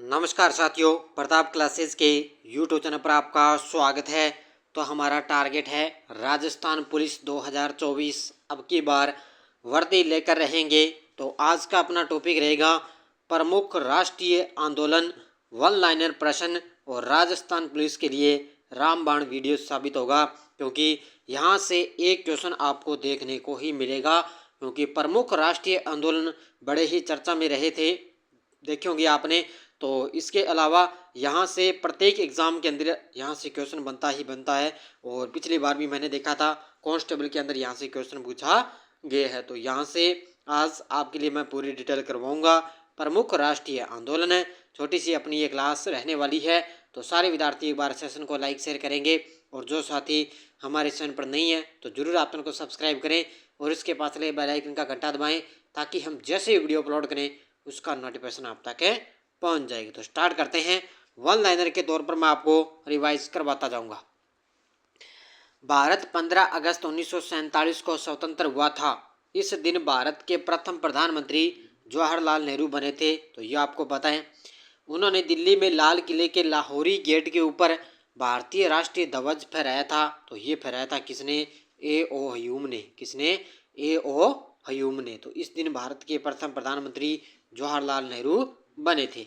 नमस्कार साथियों, प्रताप क्लासेस के यूट्यूब चैनल पर आपका स्वागत है। तो हमारा टारगेट है राजस्थान पुलिस 2024 अब की बार वर्दी लेकर रहेंगे। तो आज का अपना टॉपिक रहेगा प्रमुख राष्ट्रीय आंदोलन, वन लाइनर प्रश्न और राजस्थान पुलिस के लिए रामबाण वीडियो साबित होगा, क्योंकि यहाँ से एक क्वेश्चन आपको देखने को ही मिलेगा। क्योंकि प्रमुख राष्ट्रीय आंदोलन बड़े ही चर्चा में रहे थे, देखे होंगे आपने। तो इसके अलावा यहाँ से प्रत्येक एग्ज़ाम के अंदर यहाँ से क्वेश्चन बनता ही बनता है, और पिछली बार भी मैंने देखा था कांस्टेबल के अंदर यहाँ से क्वेश्चन पूछा गया है। तो यहाँ से आज आपके लिए मैं पूरी डिटेल करवाऊंगा। प्रमुख राष्ट्रीय आंदोलन है, छोटी सी अपनी ये क्लास रहने वाली है। तो सारे विद्यार्थी एक बार सेशन को लाइक शेयर करेंगे, और जो साथी हमारे चैनल पर नहीं है तो जरूर आप चैनल को सब्सक्राइब करें और इसके पास वाले बेल आइकन का घंटा दबाएं, ताकि हम जैसे वीडियो अपलोड करें उसका नोटिफिकेशन आप तक पहुंच जाएगी। तो स्टार्ट करते हैं। वन लाइनर के तौर पर मैं आपको रिवाइज करवाता जाऊंगा। भारत 15 अगस्त 1947 को स्वतंत्र हुआ था। इस दिन भारत के प्रथम प्रधानमंत्री जवाहरलाल नेहरू बने थे। तो ये आपको पता है। उन्होंने दिल्ली में लाल किले के लाहौरी गेट के ऊपर भारतीय राष्ट्रीय ध्वज फहराया था। तो ये फहराया था किसने? ए ओ ह्यूम ने। किसने? ए ओ ह्यूम ने। तो इस दिन भारत के प्रथम प्रधानमंत्री जवाहरलाल नेहरू बने थे।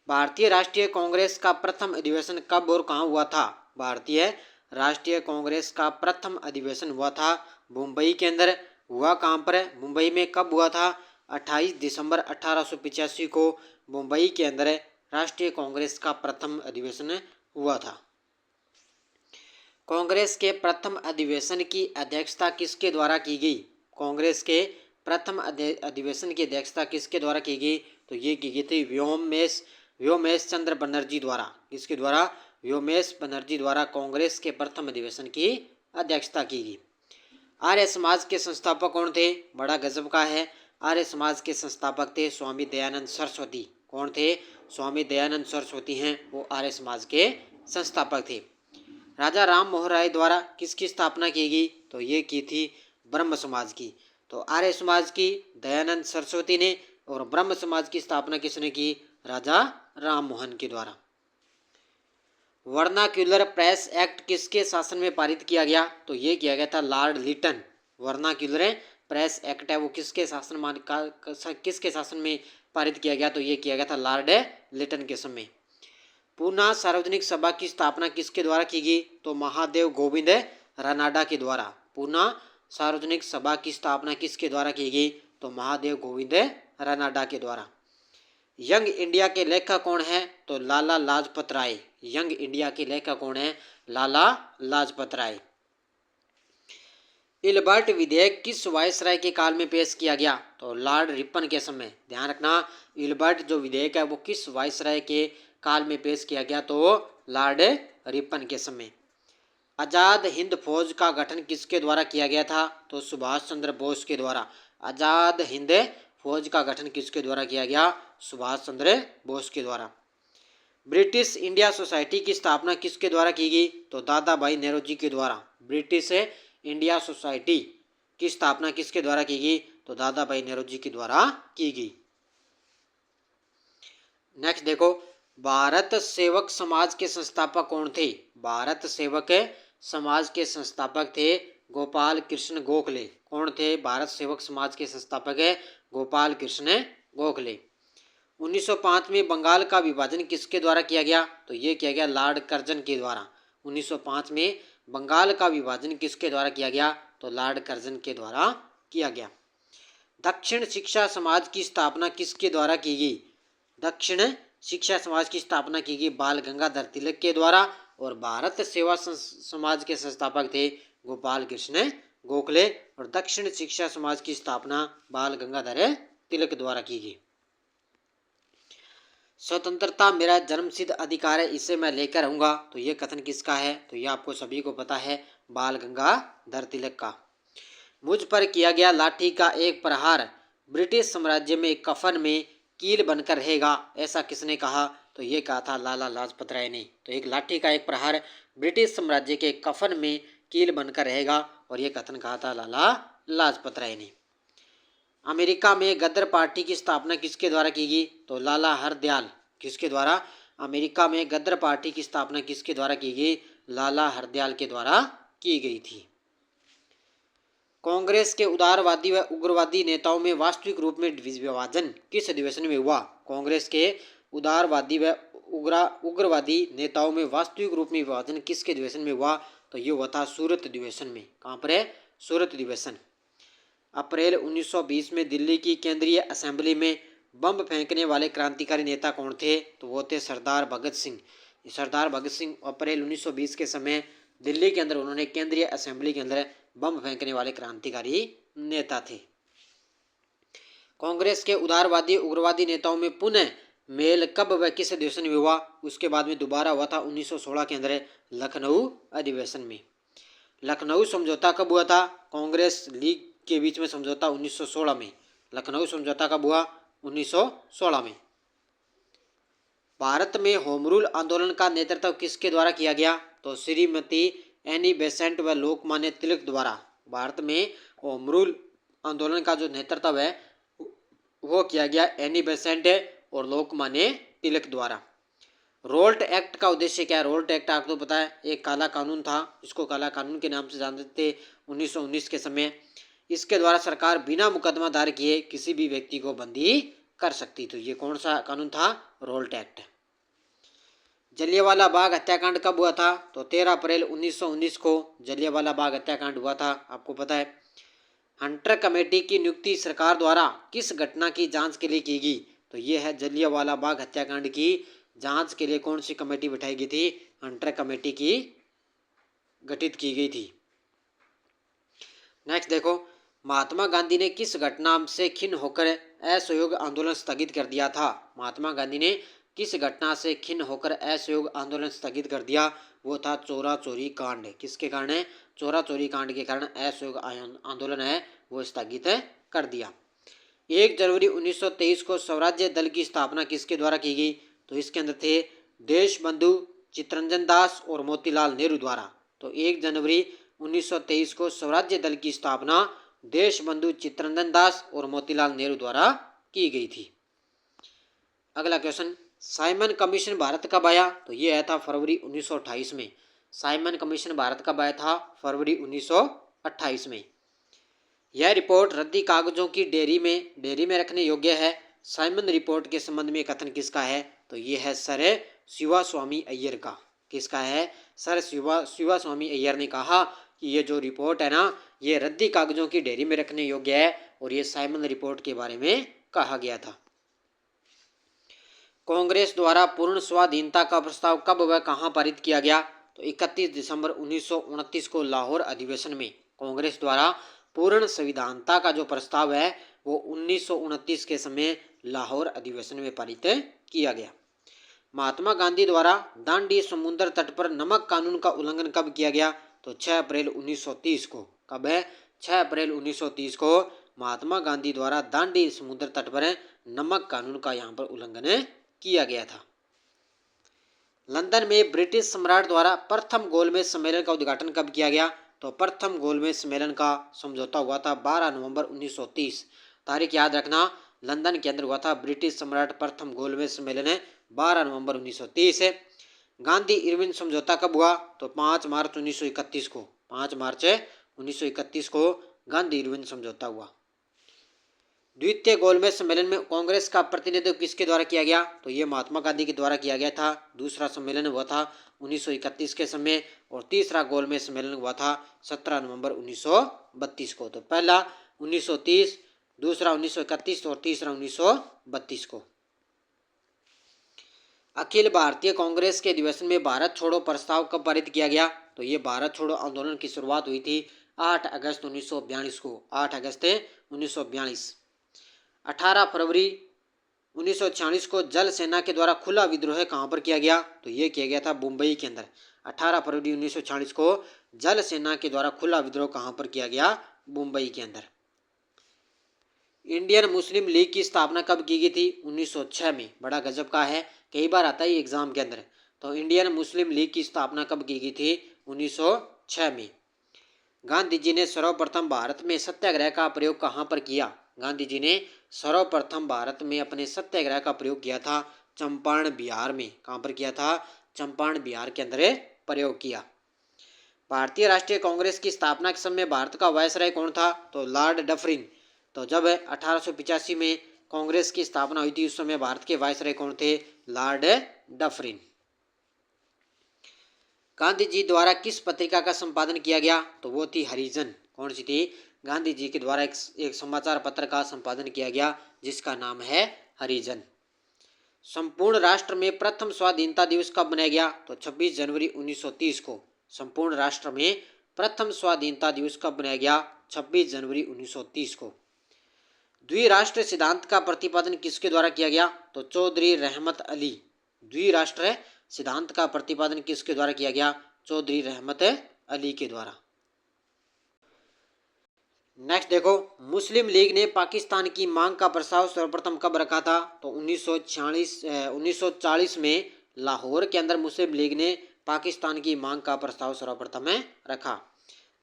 भारतीय राष्ट्रीय कांग्रेस का प्रथम अधिवेशन कब और कहाँ हुआ था? भारतीय राष्ट्रीय कांग्रेस का प्रथम अधिवेशन हुआ था मुंबई के अंदर। हुआ कहाँ पर? मुंबई में। कब हुआ था? 28 दिसंबर 1885 को मुंबई के अंदर राष्ट्रीय कांग्रेस का प्रथम अधिवेशन हुआ था। कांग्रेस के प्रथम अधिवेशन की अध्यक्षता किसके द्वारा की गई? कांग्रेस के प्रथम अधिवेशन की अध्यक्षता किसके द्वारा की गई? तो ये की गई थी व्योमेश चंद्र बनर्जी द्वारा। किसके द्वारा? व्योमेश बनर्जी द्वारा कांग्रेस के प्रथम अधिवेशन की अध्यक्षता की गई। आर्य समाज के संस्थापक कौन थे? बड़ा गजब का है। आर्य समाज के संस्थापक थे स्वामी दयानंद सरस्वती। कौन थे? स्वामी दयानंद सरस्वती हैं, वो आर्य समाज के संस्थापक थे। राजा राम मोहन राय द्वारा किसकी स्थापना की गई? तो ये की थी ब्रह्म समाज की। तो आर्य समाज की दयानंद सरस्वती ने, और ब्रह्म समाज की स्थापना किसने की? राजा राम मोहन के द्वारा। वर्नाक्यूलर प्रेस एक्ट किसके शासन में पारित किया गया? तो ये किया गया था Lord Lytton. Vernacular Press Act है वो किसके शासन में पारित किया गया? तो ये किया गया था लॉर्ड लिटन के समय। पूना सार्वजनिक सभा की स्थापना किसके द्वारा की गई? तो महादेव गोविंद रानाडा के द्वारा। पूना सार्वजनिक सभा की स्थापना किसके द्वारा की गई? तो महादेव गोविंद रानाडा के द्वारा। यंग इंडिया के लेखक कौन है? तो लाला लाजपत राय। यंग इंडिया के लेखक कौन है? लाला लाजपत राय। इलबर्ट विधेयक किस वायसराय के काल में पेश किया गया? तो लॉर्ड रिपन के समय। ध्यान रखना, इलबर्ट जो विधेयक है वो किस वायसराय के काल में पेश किया गया? तो लॉर्ड रिपन के समय। आज़ाद हिंद फौज का गठन किसके द्वारा किया गया था? तो सुभाष चंद्र बोस के द्वारा। आज़ाद हिंद फौज का गठन किसके द्वारा किया गया? सुभाष चंद्र बोस के द्वारा। ब्रिटिश इंडिया सोसाइटी की स्थापना किसके द्वारा की गई? तो दादा भाई नेहरू के द्वारा। ब्रिटिश इंडिया सोसाइटी की स्थापना किसके द्वारा की गई? तो दादा भाई नेहरू के द्वारा की गई। नेक्स्ट देखो, भारत सेवक समाज के संस्थापक कौन थे? भारत सेवक समाज के संस्थापक थे गोपाल कृष्ण गोखले। कौन थे भारत सेवक समाज के संस्थापक? है गोपाल कृष्ण गोखले। 1905 में बंगाल का विभाजन किसके द्वारा किया गया? तो ये किया गया लॉर्ड कर्जन के द्वारा। 1905 में बंगाल का विभाजन किसके द्वारा किया गया? तो लॉर्ड कर्जन के द्वारा किया गया। दक्षिण शिक्षा समाज की स्थापना किसके द्वारा की गई? दक्षिण शिक्षा समाज की स्थापना की गई बाल गंगाधर तिलक के द्वारा, और भारत सेवा समाज के संस्थापक थे गोपाल कृष्ण गोखले, और दक्षिण शिक्षा समाज की स्थापना बाल गंगाधर तिलक द्वारा की गई। स्वतंत्रता मेरा जन्मसिद्ध अधिकार है, इसे मैं लेकर रहूंगा। तो ये कथन किसका है? तो ये आपको सभी को पता है, बाल गंगाधर तिलक का। मुझ पर किया गया लाठी का एक प्रहार ब्रिटिश साम्राज्य में कफन में कील बनकर रहेगा, ऐसा किसने कहा? तो ये कहा था लाला लाजपत राय ने। तो एक लाठी का एक प्रहार ब्रिटिश साम्राज्य के कफन में कील बनकर रहेगा, और ये कथन कहा था लाला लाजपत राय ने। अमेरिका में गदर पार्टी की स्थापना किसके द्वारा की गई? तो लाला हरदयाल किसके द्वारा? अमेरिका में गदर पार्टी की स्थापना किसके द्वारा की गई? लाला हरदयाल के द्वारा की गई थी। कांग्रेस के उदारवादी व उग्रवादी नेताओं में वास्तविक रूप में विभाजन किस अधिवेशन में हुआ? कांग्रेस के उदारवादी व उग्रवादी नेताओं में वास्तविक रूप में विभाजन किसके अधिवेशन में हुआ? तो ये हुआ था सूरत अधिवेशन में। कहाँ पर है? सूरत अधिवेशन। अप्रैल 1920 में दिल्ली की केंद्रीय असेंबली में बम फेंकने वाले क्रांतिकारी नेता कौन थे? तो वो थे सरदार भगत सिंह। सरदार भगत सिंह अप्रैल 1920 के समय दिल्ली के अंदर उन्होंने केंद्रीय असेंबली के अंदर बम फेंकने वाले क्रांतिकारी नेता थे। कांग्रेस के उदारवादी उग्रवादी नेताओं में पुनः मेल कब व किस अधिवेशन में हुआ? उसके बाद में दोबारा हुआ था 1916 के अंदर लखनऊ अधिवेशन में। लखनऊ समझौता कब हुआ था? कांग्रेस लीग के बीच में समझौता 1916 में। लखनऊ समझौता कब हुआ? 1916 में। भारत में होम रूल आंदोलन का नेतृत्व किसके द्वारा किया गया? तो श्रीमती एनी बेसेंट व लोकमान्य तिलक द्वारा। भारत में होम रूल आंदोलन का जो नेतृत्व है वो किया गया एनी बेसेंट और लोकमान्य तिलक द्वारा। रोल्ट एक्ट का उद्देश्य क्या है? रोल्ट एक्ट आपको पता है एक काला कानून था, इसको काला कानून के नाम से जानते थे 1919 के समय। इसके द्वारा सरकार बिना मुकदमा दायर किए किसी भी व्यक्ति को बंदी कर सकती थी। ये कौन सा कानून था? Raoult act. जलियांवाला बाग हत्याकांड कब हुआ था? तो 13 अप्रैल 1919 को जलियांवाला बाग हत्याकांड हुआ था, आपको पता है। हंटर कमेटी की नियुक्ति सरकार द्वारा किस घटना की जांच के लिए की गई? तो ये है जलियांवाला बाग हत्याकांड की जांच के लिए कौन सी कमेटी बिठाई गई थी? हंटर कमेटी की गठित की गई थी। नेक्स्ट देखो, महात्मा गांधी ने किस घटना से खिन्न होकर असहयोग आंदोलन स्थगित कर दिया था? महात्मा गांधी ने किस घटना से खिन्न होकर असहयोग आंदोलन स्थगित कर दिया? वो था चोरा चोरी कांड। किसके कारण? चोरा चोरी कांड के कारण असहयोग आंदोलन है वो स्थगित कर दिया। 1 जनवरी 1923 को स्वराज्य दल की स्थापना किसके द्वारा की गई? तो इसके अंदर थे देश बंधु चित्तरंजन दास और मोतीलाल नेहरू द्वारा। तो 1 जनवरी 1923 को स्वराज्य दल की स्थापना देश बंधु चित्तरंजन दास और मोतीलाल नेहरू द्वारा की गई थी। अगला क्वेश्चन, साइमन कमीशन भारत कब आया? तो ये आया था फरवरी 1928 में। साइमन कमीशन भारत कब आया था? फरवरी 1928 में। यह रिपोर्ट रद्दी कागजों की डेयरी में रखने योग्य है। साइमन रिपोर्ट के संबंध में कथन किसका है? तो ये है सर शिवा स्वामी अय्यर का। किसका है? सर शिवा स्वामी अय्यर ने कहा कि ये जो रिपोर्ट है ना ये रद्दी कागजों की डेयरी में रखने योग्य है और ये साइमन रिपोर्ट के बारे में कहा गया था। कांग्रेस द्वारा पूर्ण स्वाधीनता का प्रस्ताव कब व कहां पारित किया गया? तो 31 दिसंबर 1929 को लाहौर अधिवेशन में कांग्रेस द्वारा पूर्ण संविधानता का जो प्रस्ताव है वो 1929 के समय लाहौर अधिवेशन में पारित किया गया। महात्मा गांधी द्वारा दांडी समुद्र तट पर नमक कानून का उल्लंघन कब किया गया? तो 6 अप्रैल 1930 को। कब है? 6 अप्रैल 1930 को महात्मा गांधी द्वारा दांडी समुद्र तट पर नमक कानून का यहाँ पर उल्लंघन किया गया था। लंदन में ब्रिटिश सम्राट द्वारा प्रथम गोलमेज सम्मेलन का उद्घाटन कब किया गया? तो प्रथम गोलमेज सम्मेलन का समझौता हुआ था 12 नवंबर 1930। तारीख याद रखना, लंदन के अंदर हुआ था ब्रिटिश सम्राट प्रथम गोलमेज सम्मेलन है 12 नवंबर 1930 है। गांधी इरविन समझौता कब हुआ? तो 5 मार्च 1931 को। 5 मार्च 1931 को गांधी इरविन समझौता हुआ। द्वितीय गोलमेज सम्मेलन में कांग्रेस का प्रतिनिधित्व किसके द्वारा किया गया? तो ये महात्मा गांधी के द्वारा किया गया था। दूसरा सम्मेलन हुआ था 1931 के समय और तीसरा गोलमेज सम्मेलन हुआ था 17 नवंबर 1932 को। तो पहला 1930, दूसरा 1931 और तीसरा 1932 को। अखिल भारतीय कांग्रेस के अधिवेशन में भारत छोड़ो प्रस्ताव कब पारित किया गया? तो ये भारत छोड़ो आंदोलन की शुरुआत हुई थी 8 अगस्त 1942 को। 8 अगस्त 1942। 18 फरवरी 1946 को जल सेना के द्वारा खुला विद्रोह कहाँ पर किया गया? तो ये किया गया था मुंबई के अंदर। 18 फरवरी 1946 को जल सेना के द्वारा खुला विद्रोह कहाँ पर किया गया? मुंबई के अंदर। इंडियन मुस्लिम लीग की स्थापना कब की गई थी? 1906 में। बड़ा गजब का है, कई बार आता है एग्जाम के अंदर। तो इंडियन मुस्लिम लीग की स्थापना कब की गई थी? 1906 में। गांधी जी ने सर्वप्रथम भारत में सत्याग्रह का प्रयोग कहाँ पर किया? गांधी जी ने सर्वप्रथम भारत में अपने सत्याग्रह का प्रयोग किया था चंपारण बिहार में। कहाँ पर किया था? चंपारण बिहार के अंदर प्रयोग किया। भारतीय राष्ट्रीय कांग्रेस की स्थापना के समय भारत का वायसराय कौन था? तो लॉर्ड डफरिन। तो जब 1885 में कांग्रेस की स्थापना हुई थी उस समय भारत के वायसराय कौन थे? Lord Dufferin. गांधी जी द्वारा किस पत्रिका का संपादन किया गया? तो वो थी हरिजन। कौन सी थी? गांधी जी के द्वारा एक समाचार पत्र का संपादन किया गया जिसका नाम है हरिजन। संपूर्ण राष्ट्र में प्रथम स्वाधीनता दिवस कब मनाया गया? तो 26 जनवरी 1930 को। संपूर्ण राष्ट्र में प्रथम स्वाधीनता दिवस कब मनाया गया? 26 जनवरी 1930 को। द्विराष्ट्र सिद्धांत का प्रतिपादन किसके द्वारा किया गया? तो चौधरी रहमत अली। द्विराष्ट्र सिद्धांत का प्रतिपादन किसके द्वारा किया गया? चौधरी रहमत अली के द्वारा। नेक्स्ट देखो, मुस्लिम लीग ने पाकिस्तान की मांग का प्रस्ताव सर्वप्रथम कब रखा था? तो 1940 में लाहौर के अंदर मुस्लिम लीग ने पाकिस्तान की मांग का प्रस्ताव सर्वप्रथम रखा।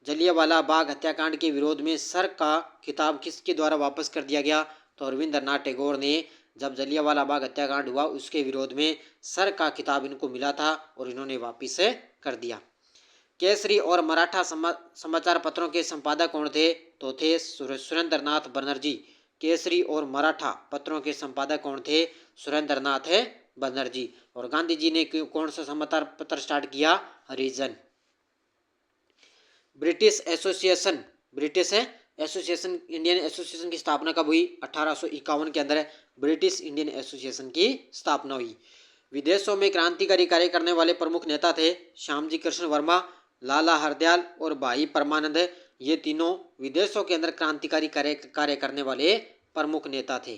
जलियांवाला बाग हत्याकांड के विरोध में सर का खिताब किसके द्वारा वापस कर दिया गया? तो रविंद्रनाथ टैगोर ने। जब जलियांवाला बाग हत्याकांड हुआ उसके विरोध में सर का खिताब इनको मिला था और इन्होंने वापस कर दिया। केसरी और मराठा समाचार पत्रों के संपादक कौन थे? तो थे सुरेंद्रनाथ बनर्जी। केसरी और मराठा पत्रों के संपादक कौन थे? सुरेंद्रनाथ बनर्जी। और गांधी जी ने कौन सा समाचार पत्र स्टार्ट किया? हरिजन। ब्रिटिश एसोसिएशन इंडियन एसोसिएशन की स्थापना कब हुई? 1851 के अंदर ब्रिटिश इंडियन एसोसिएशन की स्थापना हुई। विदेशों में क्रांतिकारी कार्य करने वाले प्रमुख नेता थे श्यामजी कृष्ण वर्मा, लाला हरदयाल और भाई परमानंद। ये तीनों विदेशों के अंदर क्रांतिकारी कार्य करने वाले प्रमुख नेता थे।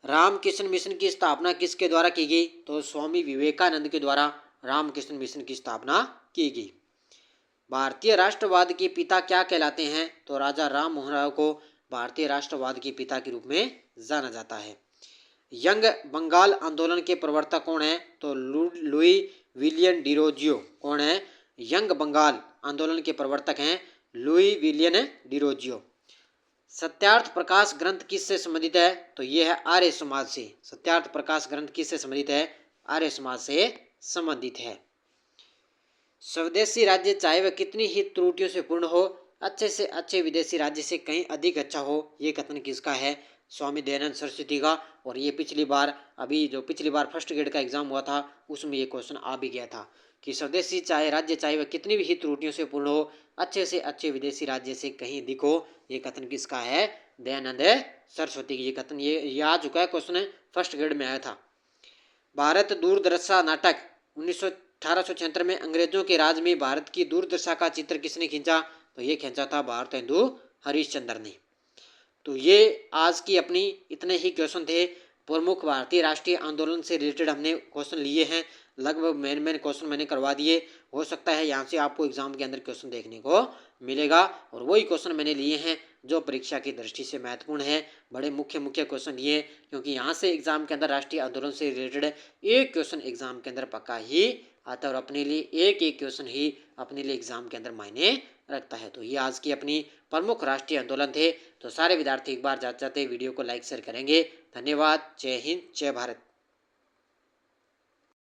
रामकृष्ण मिशन की स्थापना किसके द्वारा की गई? तो स्वामी विवेकानंद के द्वारा रामकृष्ण मिशन की स्थापना की गई। भारतीय राष्ट्रवाद के पिता क्या कहलाते हैं? तो राजा राम मोहन राय को भारतीय राष्ट्रवाद के पिता के रूप में जाना जाता है। यंग बंगाल आंदोलन के प्रवर्तक कौन है? तो लुई विलियम डिरोजियो। कौन है? यंग बंगाल आंदोलन के प्रवर्तक हैं लुई विलियम डिरोजियो। सत्यार्थ प्रकाश ग्रंथ किससे संबंधित है? तो यह है आर्य समाज से। सत्यार्थ प्रकाश ग्रंथ किससे संबंधित है? आर्य समाज से संबंधित है। स्वदेशी राज्य चाहे वह कितनी ही त्रुटियों से पूर्ण हो, अच्छे से अच्छे विदेशी राज्य से कहीं अधिक अच्छा हो, ये कथन किसका है? स्वामी दयानंद सरस्वती का। और ये पिछली बार फर्स्ट ग्रेड का एग्जाम हुआ था उसमें ये क्वेश्चन आ भी गया था कि स्वदेशी राज्य चाहे वह कितनी भी त्रुटियों से पूर्ण हो, अच्छे से अच्छे विदेशी राज्य से कहीं अधिक हो, ये कथन किसका है? दयानंद सरस्वती की। ये कथन ये आ चुका है, क्वेश्चन फर्स्ट ग्रेड में आया था। भारत दूरदर्शा नाटक 1876 में अंग्रेजों के राज में भारत की दूरदशा का चित्र किसने खींचा? तो ये खींचा था भारतेंदु हरिश्चंद्र ने। तो ये आज की अपनी इतने ही क्वेश्चन थे। प्रमुख भारतीय राष्ट्रीय आंदोलन से रिलेटेड हमने क्वेश्चन लिए हैं। लगभग मेन क्वेश्चन मैंने करवा दिए। हो सकता है यहाँ से आपको एग्जाम के अंदर क्वेश्चन देखने को मिलेगा और वही क्वेश्चन मैंने लिए हैं जो परीक्षा की दृष्टि से महत्वपूर्ण है। बड़े मुख्य क्वेश्चन लिए क्योंकि यहाँ से एग्जाम के अंदर राष्ट्रीय आंदोलन से रिलेटेड एक क्वेश्चन एग्जाम के अंदर पक्का ही आता है और अपने लिए एक क्वेश्चन ही अपने लिए एग्जाम के अंदर मायने रखता है। तो ये आज की अपनी प्रमुख राष्ट्रीय आंदोलन थे। तो सारे विद्यार्थी एक बार जाते जाते वीडियो को लाइक शेयर करेंगे। धन्यवाद। जय हिंद, जय भारत।